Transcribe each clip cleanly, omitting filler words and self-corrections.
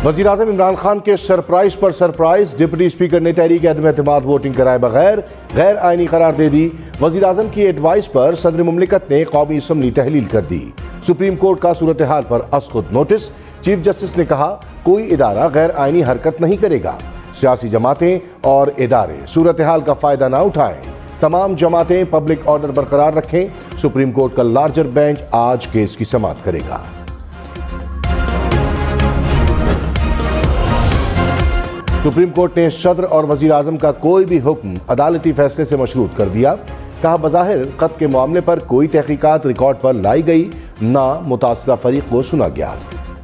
वज़ीर-ए-आज़म इमरान खान के सरप्राइज पर सरप्राइज, डिप्टी स्पीकर ने तहरीक अदम एतमाद वोटिंग कराए बगैर गैर आइनी करार दे दी। वज़ीर-ए-आज़म की एडवाइस पर सदर मुमलिकत ने कौमी असम्बली तहलील कर दी। सुप्रीम कोर्ट का सूरत हाल पर असखुद नोटिस, चीफ जस्टिस ने कहा कोई इदारा गैर आइनी हरकत नहीं करेगा। सियासी जमातें और इदारे सूरत हाल का फायदा ना उठाएं। तमाम जमातें पब्लिक ऑर्डर बरकरार रखें। सुप्रीम कोर्ट का लार्जर बेंच आज केस की समाअत करेगा। सुप्रीम कोर्ट ने सदर और वजीर आजम का कोई भी हुक्म अदालती फैसले से मशरूत कर दिया। कहा बज़ाहिर कत्ल के मामले पर कोई तहकीकात रिकॉर्ड पर लाई गई, ना मुतासिरा फरीक को सुना गया।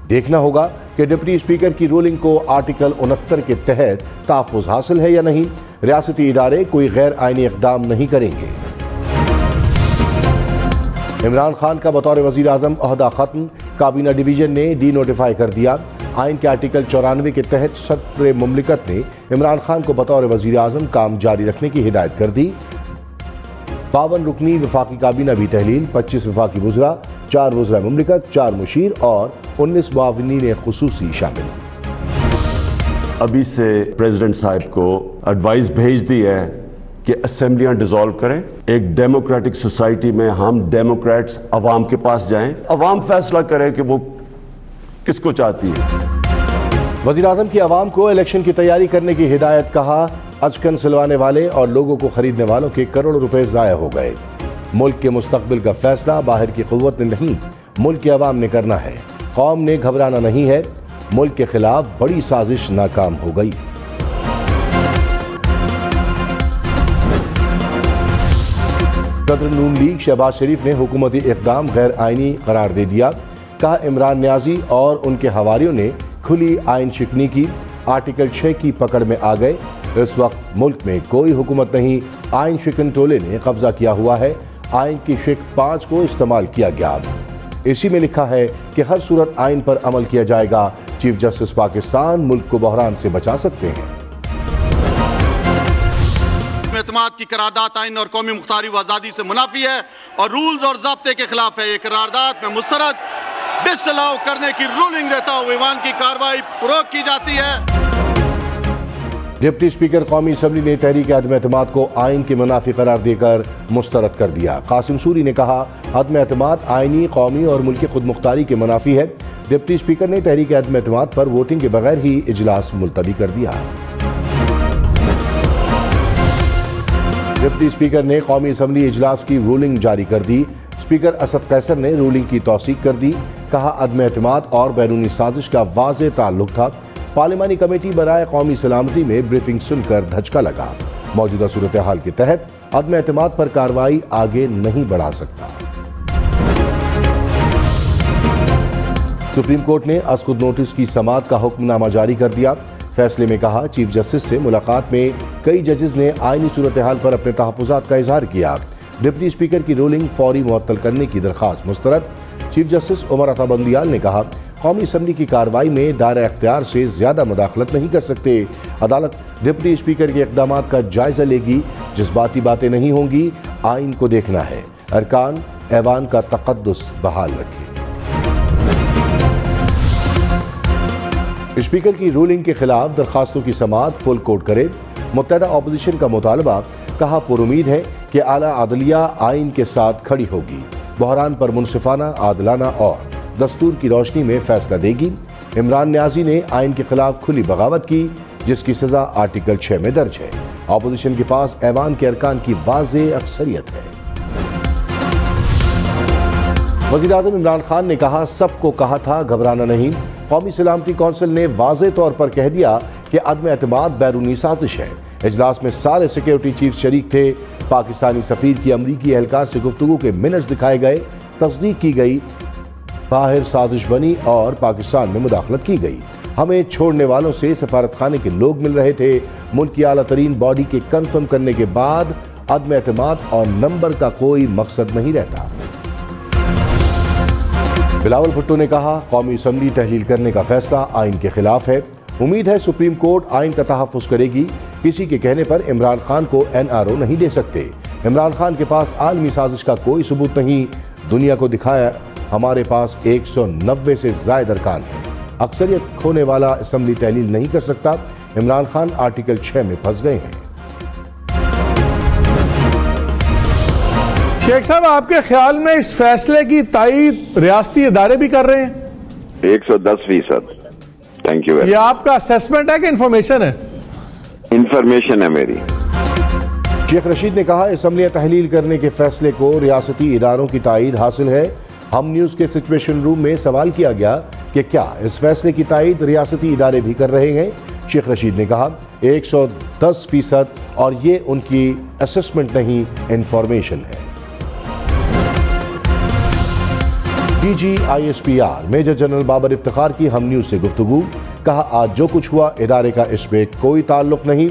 देखना होगा कि डिप्टी स्पीकर की रूलिंग को आर्टिकल 69 के तहत तहफ़्फ़ुज़ हासिल है या नहीं। रियासती इदारे कोई गैर आइनी इक़दाम नहीं करेंगे। इमरान खान का बतौर वज़ीर आज़म ओहदा खत्म, काबीना डिवीजन ने डी नोटिफाई कर दिया। आइन के आर्टिकल 94 के तहत सदर मुमलिकत ने इमरान खान को बतौर वज़ीर आज़म काम जारी रखने की हिदायत कर दी। 52 रुकनी वफाकी काबीना भी तहलील, 25 वफाकी वज़रा, 4 वज़रा मुमलिकत, 4 मुशीर और 19 मुआविनीन खुसूसी शामिल। अभी से प्रेसिडेंट साहब को एडवाइस भेज दी है कि असेंबलियां डिसॉल्व करें। एक डेमोक्रेटिक सोसाइटी में हम डेमोक्रेट्स अवाम के पास जाएं, अवाम फैसला करे कि वो किसको चाहती है। वज़ीर आज़म की आवाम को इलेक्शन की तैयारी करने की हिदायत। कहा अचकन सिलवाने वाले और लोगों को खरीदने वालों के करोड़ों रुपए ज़ाया हो गए। मुल्क के मुस्तकबिल का फैसला बाहर की क़ुव्वत ने नहीं, मुल्क की आवाम ने करना है। कौम ने घबराना नहीं है। मुल्क के खिलाफ बड़ी साजिश नाकाम हो गई। सदर नून लीग शहबाज शरीफ ने हुकूमती इक़दाम गैर आइनी करार दे दिया। कहा इमरान न्याजी और उनके हवारियों ने खुली आइन शिकनी की, आर्टिकल 6 की पकड़ में आ गए। इस वक्त मुल्क में कोई हुकूमत नहीं, आइन शिकन टोले ने कब्जा किया हुआ है। आइन की शिक 5 को इस्तेमाल किया गया। इसी में लिखा है कि हर सूरत आइन पर अमल किया जाएगा। चीफ जस्टिस पाकिस्तान मुल्क को बहरान से बचा सकते हैं। एतमाद की करारदाद आइन और कौमी मुख्तारी व आज़ादी से मुनाफी है और रूल्स और ज़ाब्ते के खिलाफ है। ये करारदाद में मुस्तरद डिसअलाउ करने की रूलिंग देता हुए ईवान की कार्रवाई रोक की जाती है। डिप्टी स्पीकर कौमी असम्बली ने तहरीक अदम एतमाद को आइन के मुनाफी करार देकर मुस्तरद कर दिया। कासिम सूरी ने कहा अदम एतमाद आइनी, कौमी और मुल्की खुद मुख्तारी के मुनाफी है। डिप्टी स्पीकर ने तहरीक अदम एतमाद पर वोटिंग के बगैर ही इजलास मुलतवी कर दिया। डिप्टी स्पीकर ने कौमी असम्बली इजलास की रूलिंग जारी कर दी। स्पीकर असद कैसर ने रूलिंग की तौसीक कर दी। कहा अदम एतमाद और बैरूनी साजिश का वाज़ेह ताल्लुक था। पार्लिमानी कमेटी बराए कौमी सलामती में ब्रीफिंग सुनकर धचका लगा। मौजूदा सूरत हाल के तहत अदम एतमाद पर कार्रवाई आगे नहीं बढ़ा सकता। सुप्रीम कोर्ट ने असखुद नोटिस की समाअत का हुक्मनामा जारी कर दिया। फैसले में कहा चीफ जस्टिस से मुलाकात में कई जजेस ने आइनी सूरत हाल पर अपने तहफ़्फ़ुज़ात का इजहार किया। डिप्टी स्पीकर की रूलिंग फौरी मुअत्तल करने की दरख्वास्त मुस्तरद। चीफ जस्टिस उमर अता बंदियाल ने कहा कौमी असम्बली की कार्रवाई में दायरा इख्तियार से ज्यादा मुदाखलत नहीं कर सकते। अदालत डिप्टी स्पीकर के इक़दामात का जायजा लेगी। जज्बाती बातें नहीं होंगी, आइन को देखना है। अरकान ऐवान का तक़द्दुस बहाल रखें। स्पीकर की रूलिंग के खिलाफ दरखास्तों की समाअत फुल कोर्ट करे। मुत्तहदा अपोजिशन का मुतालबा। कहा पुरुमीद है कि आला अदलिया आइन के साथ खड़ी होगी। बहरान पर मुनसिफाना, आदलाना और दस्तूर की रोशनी में फैसला देगी। इमरान न्याजी ने आइन के खिलाफ खुली बगावत की, जिसकी सजा आर्टिकल 6 में दर्ज है। अपोजिशन के पास ऐवान के अरकान की वाज़ेह अक्सरियत है। वज़ीर आज़म इमरान खान ने कहा सबको कहा था घबराना नहीं। कौमी सलामती कौंसिल ने वाज़ेह तौर पर कह दिया कि अदम एतमाद बैरूनी साजिश है। इजलास में सारे सिक्योरिटी चीफ शरीक थे। पाकिस्तानी सफीर की अमरीकी एहलकार से गुफ्तगू के मिनट्स दिखाए गए। तस्दीक की गई, बाहर साजिश बनी और पाकिस्तान में मुदाखलत की गई। हमें छोड़ने वालों से सफारत खाने के लोग मिल रहे थे। मुल्क की आला तरीन बॉडी के कंफर्म करने के बाद अदम एतमाद और नंबर का कोई मकसद नहीं रहता। बिलावल भुट्टो ने कहा कौमी असम्बली तहलील करने का फैसला आइन के खिलाफ है। उम्मीद है सुप्रीम कोर्ट आइन का तहफ़्फ़ुज़ करेगी। किसी के कहने पर इमरान खान को NRO नहीं दे सकते। इमरान खान के पास आलमी साजिश का कोई सबूत नहीं। दुनिया को दिखाया हमारे पास 190 से ज़ायद अरकान है। अक्सरियत खोने वाला असम्बली तहलील नहीं कर सकता। इमरान खान आर्टिकल 6 में फंस गए हैं। शेख साहब, आपके ख्याल में इस फैसले की तायीद रियासती इदारे भी कर रहे हैं? 110%। Thank you. ये आपका असेसमेंट है कि इंफॉर्मेशन है? इंफॉर्मेशन है मेरी। शेख रशीद ने कहा, असम्बलियां तहलील करने के फैसले को रियासती इदारों की तायीद हासिल है। हम न्यूज़ के सिचुएशन रूम में सवाल किया गया कि क्या इस फैसले की तायीद रियासती इदारे भी कर रहे हैं। शेख रशीद ने कहा 110% और ये उनकी असेसमेंट नहीं, इंफॉर्मेशन है। DG ISPR major general Babar Iftikhar की हम न्यूज़ से गुफ्तगू। कहा, आज जो कुछ हुआ इदारे का इसमें कोई ताल्लुक नहीं।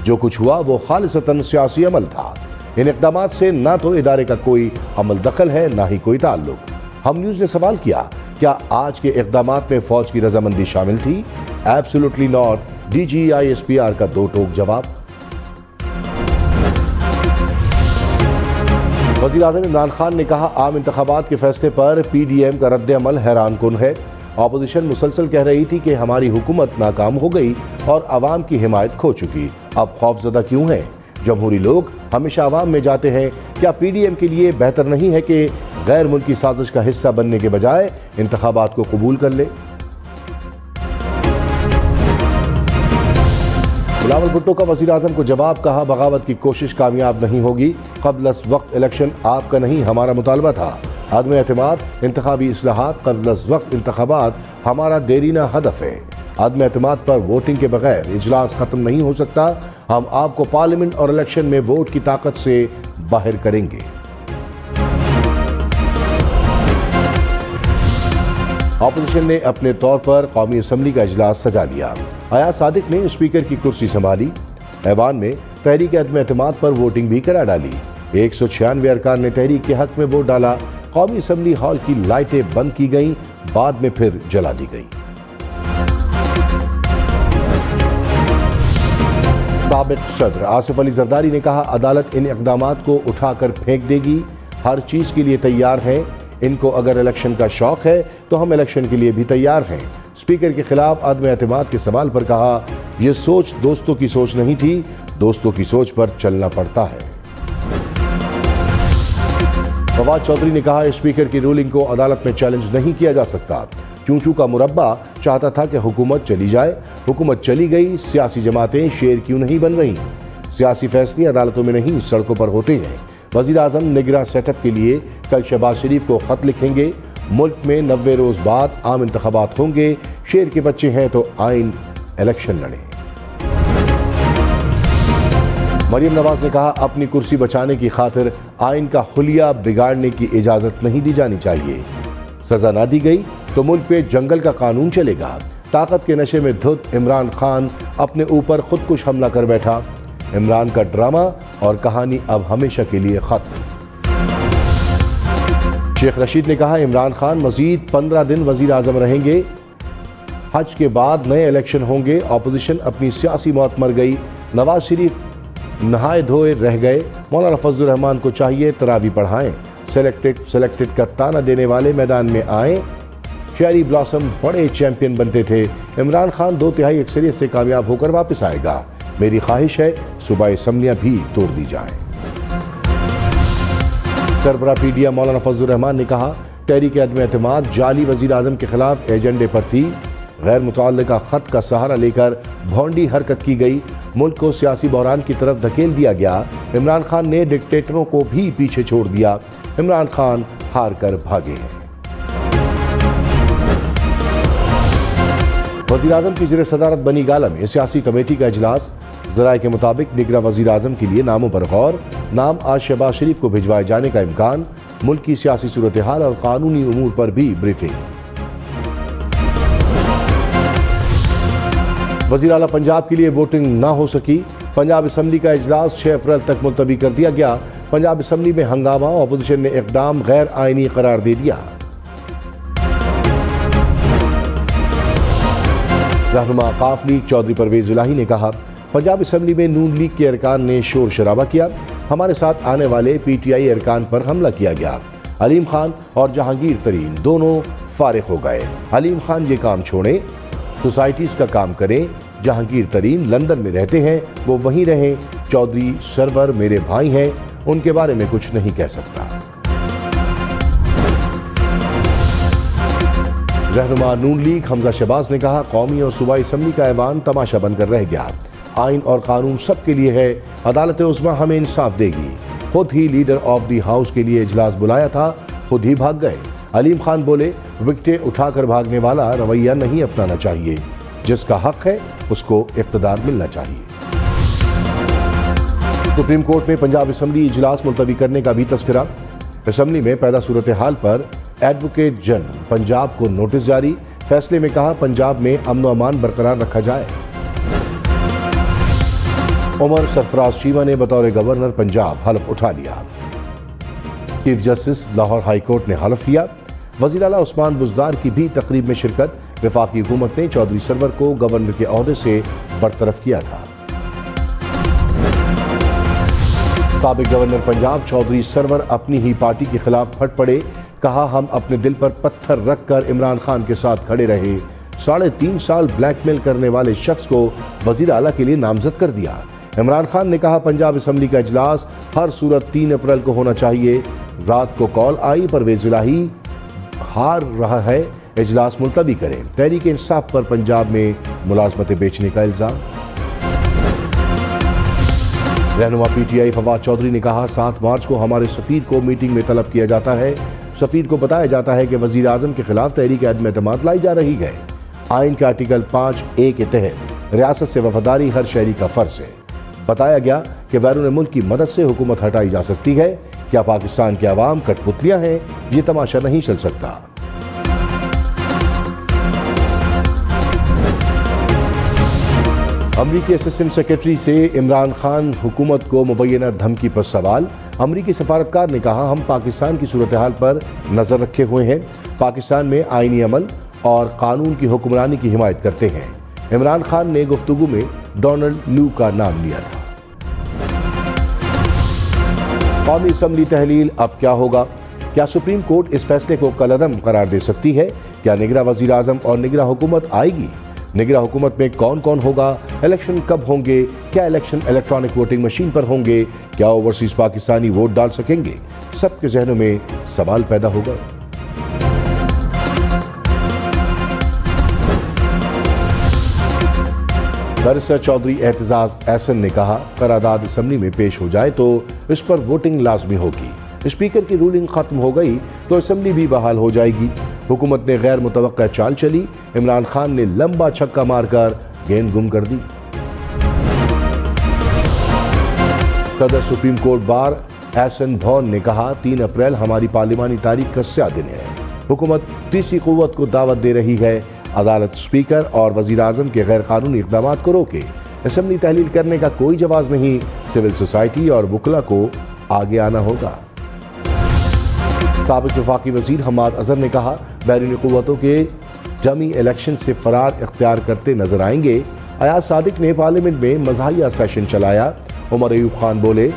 जो कुछ हुआ वो खालिसतन सियासी अमल था। इन इक़दामात से ना तो इदारे का कोई अमल दखल है, ना ही कोई ताल्लुक। हम न्यूज़ ने सवाल किया, क्या आज के इक़दामात में फौज की रजामंदी शामिल थी? Absolutely not. DG ISPR का दो टोक जवाब। वज़ीर आज़म इमरान खान ने कहा, आम इंतखाबात के फैसले पर PDM का रद्द अमल हैरान कुन है। ऑपोजिशन मुसलसल कह रही थी कि हमारी हुकूमत नाकाम हो गई और अवाम की हिमायत खो चुकी। अब खौफजदा क्यों है? जमहूरी लोग हमेशा अवाम में जाते हैं। क्या PDM के लिए बेहतर नहीं है कि गैर मुल्की साजिश का हिस्सा बनने के बजाय इंतखाबात को कबूल कर ले? बिलावल भुट्टो का वज़ीर आज़म को जवाब। कहा, बगावत की कोशिश कामयाब नहीं होगी। क़ब्ल वक्त इलेक्शन आपका नहीं हमारा मुतालबा था। आदम एतमाद इंतखाबी इस्लाहात क़ब्ल वक्त इंतखाबात हमारा देरीना हदफ है। आदम एतमाद पर वोटिंग के बगैर इजलास खत्म नहीं हो सकता। हम आपको पार्लियामेंट और इलेक्शन में वोट की ताकत से बाहर करेंगे। ऑपोजिशन ने अपने तौर पर कौमी असम्बली का इजलास सजा लिया। अयाज सादिक ने स्पीकर की कुर्सी संभाली। ऐवान में तहरीक अदम एतमाद पर वोटिंग भी करा डाली। 196 अरकान ने तहरीक के हक में वोट डाला। कौमी असम्बली हॉल की लाइटें बंद की गईं, बाद में फिर जला दी गई। साबिक सदर आसिफ अली जरदारी ने कहा, अदालत इन इक़दामात को उठाकर फेंक देगी। हर चीज़ के लिए तैयार हैं। इनको अगर इलेक्शन का शौक है तो हम इलेक्शन के लिए भी तैयार हैं। स्पीकर के खिलाफ आदम एतमाद के सवाल पर कहा, यह सोच दोस्तों की सोच नहीं थी, दोस्तों की सोच पर चलना पड़ता है। फवाद चौधरी ने कहा, स्पीकर की रूलिंग को अदालत में चैलेंज नहीं किया जा सकता। चूचू का मुरब्बा चाहता था कि हुकूमत चली जाए, हुकूमत चली गई। सियासी जमातें शेर क्यों नहीं बन रही? सियासी फैसले अदालतों में नहीं, सड़कों पर होते हैं। वज़ीर आज़म निगरान सेटअप के लिए कल शहबाज शरीफ को खत लिखेंगे। मुल्क में 90 रोज बाद आम इंतखाबात होंगे। शेर के बच्चे हैं तो आइन इलेक्शन लड़ें। मरियम नवाज ने कहा, अपनी कुर्सी बचाने की खातिर आइन का हुलिया बिगाड़ने की इजाजत नहीं दी जानी चाहिए। सजा ना दी गई तो मुल्क पे जंगल का कानून चलेगा। ताकत के नशे में धुत इमरान खान अपने ऊपर खुदकुश हमला कर बैठा। इमरान का ड्रामा और कहानी अब हमेशा के लिए खत्म। शेख रशीद ने कहा, इमरान खान मजीद 15 दिन वजीर आजम रहेंगे। हज के बाद नए इलेक्शन होंगे। ऑपोजिशन अपनी सियासी मौत मर गई। नवाज शरीफ नहाए धोए रह गए। मौलाना फजलुर रहमान को चाहिए तरावी पढ़ाएं। सेलेक्टेड का ताना देने वाले मैदान में आए। चेरी ब्लॉसम बड़े चैंपियन बनते थे। इमरान खान 2/3 अक्सरियत से कामयाब होकर वापस आएगा। मेरी ख्वाहिश है सुबह असम्बलियां भी तोड़ दी जाएं। सरबरा पीडिया मौलाना फजलुर रहमान ने कहा, तहरीक अदम एतमाद जाली वजीर आजम के खिलाफ एजेंडे पर थी। गैर मुतअल्लिका खत का सहारा लेकर भौंडी हरकत की गई। मुल्क को सियासी बहरान की तरफ धकेल दिया गया। इमरान खान ने डिक्टेटरों को भी पीछे छोड़ दिया। इमरान खान हार कर भागे हैं। वज़ीर आज़म की ज़ेर सदारत बनी गाला में सियासी कमेटी का इजलास। ज़राए के मुताबिक निगरान वज़ीर आज़म के लिए नामों पर गौर। नाम आज शहबाज शरीफ को भिजवाए जाने का इम्कान। मुल्क की सियासी सूरत हाल और कानूनी उमूर पर भी ब्रीफिंग। वज़ीर आला पंजाब के लिए वोटिंग ना हो सकी। पंजाब असम्बली का इजलास 6 अप्रैल तक मुलतवी कर दिया गया। पंजाब असम्बली में हंगामा। ऑपोजिशन ने इक़दाम गैर आइनी करार दे दिया। रहनुमा काफ लीग चौधरी परवेज इलाही ने कहा, पंजाब असम्बली में नून लीग के अरकान ने शोर शराबा किया। हमारे साथ आने वाले PTI अरकान पर हमला किया गया। अलीम खान और जहांगीर तरीन दोनों फारिग हो गए। हलीम खान ये काम छोड़ें, सोसाइटीज का काम करें। जहांगीर तरीन लंदन में रहते हैं, वो वहीं रहें। चौधरी सरवर मेरे भाई हैं, उनके बारे में कुछ नहीं कह सकता। रहनुमा नून लीग हमजा शहबाज ने कहा, कौमी और सूबाई असम्बली का ऐवान तमाशा बनकर रह गया। आइन और कानून सबके लिए है, अदालत उस्मा हमें इंसाफ देगी। खुद ही लीडर ऑफ द हाउस के लिए इजलास बुलाया था, खुद ही भाग गए। हलीम खान बोले, विकेटें उठाकर भागने वाला रवैया नहीं अपनाना चाहिए। जिसका हक है उसको इख्तिदार मिलना चाहिए। सुप्रीम कोर्ट में पंजाब असम्बली इजलास मुलतवी करने का भी तस्करा। असम्बली में पैदा सूरत हाल पर एडवोकेट जनरल पंजाब को नोटिस जारी। फैसले में कहा, पंजाब में अमन व अमान बरकरार रखा जाए। उमर सरफराज चीमा ने बतौर गवर्नर पंजाब हलफ उठा लिया। Chief justice Lahore high court ने हलफ लिया। वज़ीर आला उस्मान बुज़दार की भी तकरीब में शिरकत। वफाकी हुकूमत ने चौधरी सरवर को गवर्नर के ओहदे से बरतरफ किया था। साबिक गवर्नर पंजाब चौधरी सरवर अपनी ही पार्टी के खिलाफ फट पड़े। कहा, हम अपने दिल पर पत्थर रखकर इमरान खान के साथ खड़े रहे। 3.5 साल ब्लैकमेल करने वाले शख्स को वज़ीर आला के लिए नामजद कर दिया। इमरान खान ने कहा, पंजाब असम्बली का इजलास हर सूरत 3 अप्रैल को होना चाहिए। रात को कॉल आई, परवेज इलाही हार रहा है, इजलास मुलतवी करें। तहरीक इंसाफ पर पंजाब में मुलाजमतें बेचने का इल्जाम। रहनुमा पीटीआई फवाद चौधरी ने कहा, 7 मार्च को हमारे सफीर को मीटिंग में तलब किया जाता है। सफीर को बताया जाता है कि वजीर आजम के खिलाफ तहरीक अदम एतमाद लाई जा रही है। आइन के आर्टिकल 5A के तहत रियासत से वफादारी हर शहरी का फर्ज है। बताया गया कि बैरून मुल्क की मदद से हुकूमत हटाई जा सकती है। क्या पाकिस्तान के अवाम कठपुतलियां हैं? ये तमाशा नहीं चल सकता। अमरीकी असिस्टेंट सेक्रेटरी से इमरान खान हुकूमत को मुबैना धमकी पर सवाल। अमरीकी सफारतकार ने कहा, हम पाकिस्तान की सूरत हाल पर नजर रखे हुए हैं। पाकिस्तान में आईनी अमल और कानून की हुक्मरानी की हिमायत करते हैं। इमरान खान ने गुफ्तगू में डोनाल्ड लू का नाम लिया था। कौमी असम्बली तहलील अब क्या होगा? क्या सुप्रीम कोर्ट इस फैसले को कलअदम करार दे सकती है? क्या निगरां वजीर आजम और निगरां हुकूमत आएगी? निगरां हुकूमत में कौन कौन होगा? इलेक्शन कब होंगे? क्या इलेक्शन इलेक्ट्रॉनिक वोटिंग मशीन पर होंगे? क्या ओवरसीज पाकिस्तानी वोट डाल सकेंगे? सबके जहनों में सवाल पैदा हो गए। बैरिस्टर चौधरी एतजाज एहसन ने कहा, करारदाद असम्बली में पेश हो जाए तो इस पर वोटिंग लाजमी होगी। स्पीकर की रूलिंग खत्म हो गई तो असम्बली भी बहाल हो जाएगी। हुकूमत ने गैर मुतवक्का चाल चली। इमरान खान ने लंबा छक्का मारकर गेंद गुम कर दी। सदर सुप्रीम कोर्ट बार एहसन भौन ने कहा, 3 अप्रैल हमारी पार्लिमानी तारीख का स्या दिन है। हुकूमत तीसरी कुव्वत को दावत दे रही है। अदालत स्पीकर और वजीर आजम के गैर कानूनी इक़दाम को रोके। असम्बली तहलील करने का कोई जवाब नहीं। सिविल सोसाइटी और वकला को आगे आना होगा। साबिक वफाकी वजीर हमाद अजहर ने कहा, बैरूनी कुव्वतों के जमी इलेक्शन से फरार इख्तियार करते नजर आएंगे। अयाज सादिक ने पार्लियामेंट में मज़ाहिया सेशन चलाया। उमर अयूब खान बोले,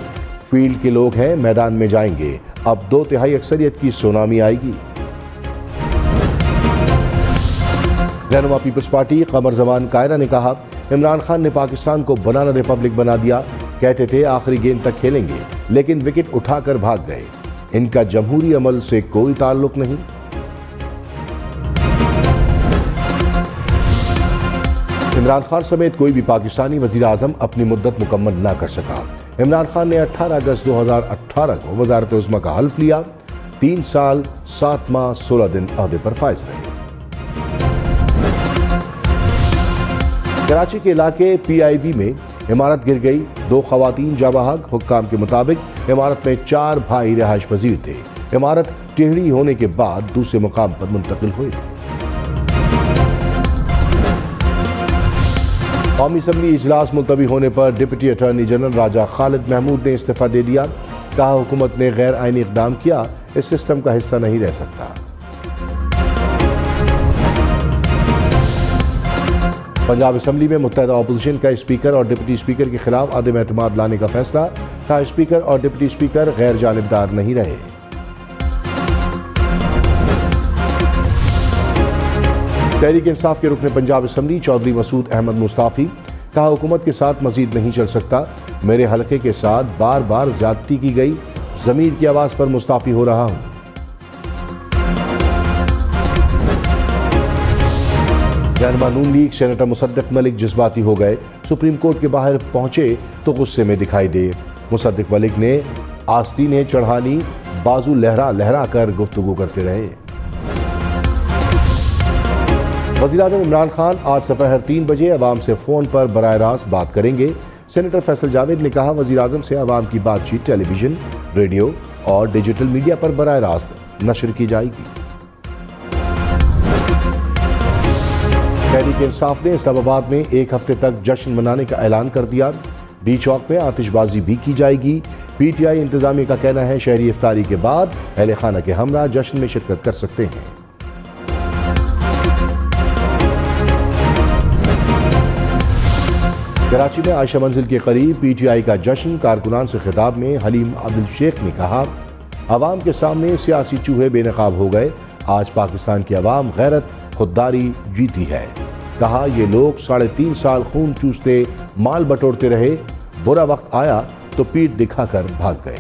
फील्ड के लोग हैं, मैदान में जाएंगे। अब 2/3 अक्सरियत की सुनामी आएगी। रहनुमा पीपल्स पार्टी कमर जमान कायरा ने कहा, इमरान खान ने पाकिस्तान को बनाना रिपब्लिक बना दिया। कहते थे आखिरी गेंद तक खेलेंगे, लेकिन विकेट उठाकर भाग गए। इनका जमहूरी अमल से कोई ताल्लुक नहीं। इमरान खान समेत कोई भी पाकिस्तानी वजीर आजम अपनी मुद्दत मुकम्मल ना कर सका। इमरान खान ने 18 अगस्त 2018 को वजारत उज़्मा का हल्फ लिया। 3 साल 7 माह 16 दिन अहदे पर फाइज रहे। कराची के इलाके PIB में इमारत गिर गई। 2 खवातीन जाबाहक। हुक्काम के मुताबिक इमारत में 4 भाई रिहाइश पजीर थे। इमारत टेढ़ी होने के बाद दूसरे मुकाम पर मुंतकिल हुई। कौमी असम्बली इजलास मुलतवी होने पर डिप्टी अटॉर्नी जनरल राजा खालिद महमूद ने इस्तीफा दे दिया। कहा, हुकूमत ने गैर आईनी इक़दाम किया, इस सिस्टम का हिस्सा नहीं रह सकता। पंजाब असम्बली में मुत्तहिदा अपोजिशन का स्पीकर और डिप्टी स्पीकर के खिलाफ अदम एतमाद लाने का फैसला। कहा, स्पीकर और डिप्टी स्पीकर गैर जानिबदार नहीं रहे। तहरीक इंसाफ के रुकन पंजाब असम्बली चौधरी मसूद अहमद मुस्ताफी, कहा हुकूमत के साथ मजीद नहीं चल सकता, मेरे हलके के साथ बार बार ज्यादती की गई, ज़मीर की आवाज़ पर मुस्ताफी हो रहा हूँ। रहनुमा नून लीग सेनेटर मुसद्दिक मलिक जज्बाती हो गए, सुप्रीम कोर्ट के बाहर पहुंचे तो गुस्से में दिखाई दे। मुसद्दिक मलिक ने आस्तीनें चढ़ानी, बाजू लहरा लहरा कर गुफ्तगू करते रहे। वज़ीर-ए-आज़म इमरान खान आज दोपहर 3 बजे अवाम से फ़ोन पर बराह रास्त बात करेंगे। सेनेटर फैसल जावेद ने कहा, वज़ीर-ए-आज़म से अवाम की बातचीत टेलीविजन, रेडियो और डिजिटल मीडिया पर बराह रास्त नशर की जाएगी। तहरीक इंसाफ ने इस्लामाबाद में 1 हफ्ते तक जश्न मनाने का ऐलान कर दिया। डी चौक में आतिशबाजी भी की जाएगी। PTI इंतजामिया का कहना है शहरी इफ्तारी के बाद अहले खाना के हमरा जश्न में शिरकत कर सकते हैं। कराची में आयशा मंजिल के करीब PTI का जश्न, कारकुनान से खिताब में हलीम अब्दुल शेख ने कहा, अवाम के सामने सियासी चूहे बेनकाब हो गए, आज पाकिस्तान की अवाम गैरत खुददारी जीती है। कहा, ये लोग 3.5 साल खून चूसते माल बटोरते रहे, बुरा वक्त आया तो पीठ दिखाकर भाग गए।